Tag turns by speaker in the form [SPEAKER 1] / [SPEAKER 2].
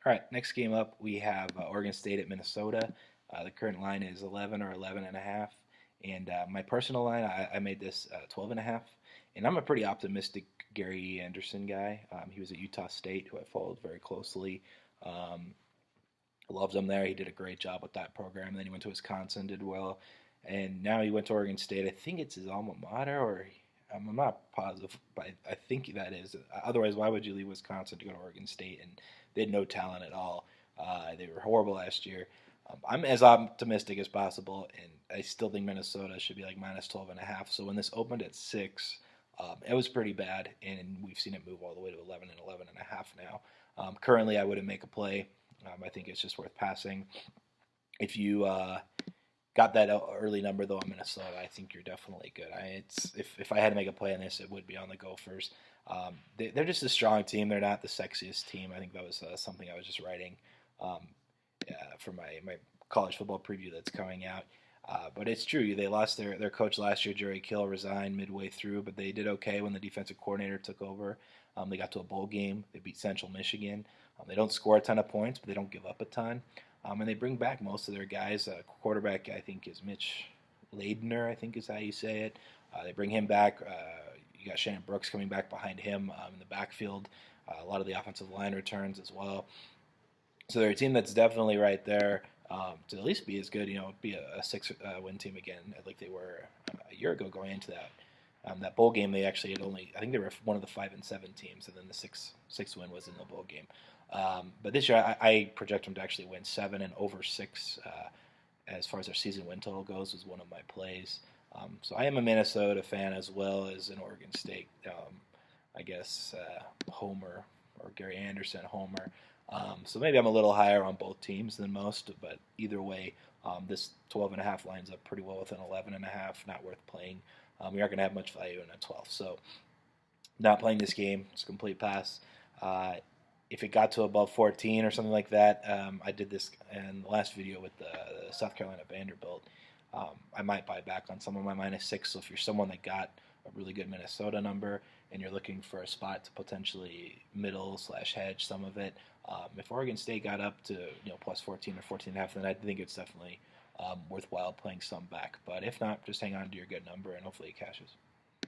[SPEAKER 1] All right, next game up, we have Oregon State at Minnesota. The current line is 11 or 11 and a half. And my personal line, I made this 12 and a half. And I'm a pretty optimistic Gary Anderson guy. He was at Utah State, who I followed very closely. Um, Loved him there. He did a great job with that program. And then he went to Wisconsin, did well. And now he went to Oregon State. I think it's his alma mater, or I'm not positive, but I think that is. Otherwise, why would you leave Wisconsin to go to Oregon State? And they had no talent at all. They were horrible last year. I'm as optimistic as possible, and I still think Minnesota should be like minus 12 and a half. So when this opened at 6, it was pretty bad, and we've seen it move all the way to 11 and 11 and a half now. Currently, I wouldn't make a play. I think it's just worth passing. If you got that early number though on Minnesota, I think you're definitely good. If I had to make a play on this, it would be on the Gophers. They're just a strong team. They're not the sexiest team. I think that was something I was just writing um, for my college football preview that's coming out. But it's true. They lost their coach last year. Jerry Kill resigned midway through, but they did okay when the defensive coordinator took over. They got to a bowl game. They beat Central Michigan. They don't score a ton of points, but they don't give up a ton. And they bring back most of their guys. Quarterback, I think, is Mitch Ladner, I think is how you say it. They bring him back. You got Shannon Brooks coming back behind him in the backfield. A lot of the offensive line returns as well. So they're a team that's definitely right there to at least be as good, be a 6 win team again, like they were a year ago going into that. That bowl game, they actually had only, I think they were one of the 5-7 teams, and then the six win was in the bowl game. But this year, I project them to actually win 7 and over 6 as far as their season win total goes, was one of my plays. So I am a Minnesota fan as well as an Oregon State, I guess, Homer or Gary Anderson Homer. So maybe I'm a little higher on both teams than most, but either way, this 12 and a half lines up pretty well with an 11 and a half. Not worth playing. We aren't going to have much value in a 12. So not playing this game. It's a complete pass. If it got to above 14 or something like that, I did this in the last video with the South Carolina Vanderbilt. I might buy back on some of my -6. So if you're someone that got a really good Minnesota number and you're looking for a spot to potentially middle/hedge some of it, if Oregon State got up to plus 14 or 14 and a half, then I think it's definitely worthwhile playing some back. But if not, just hang on to your good number and hopefully it cashes.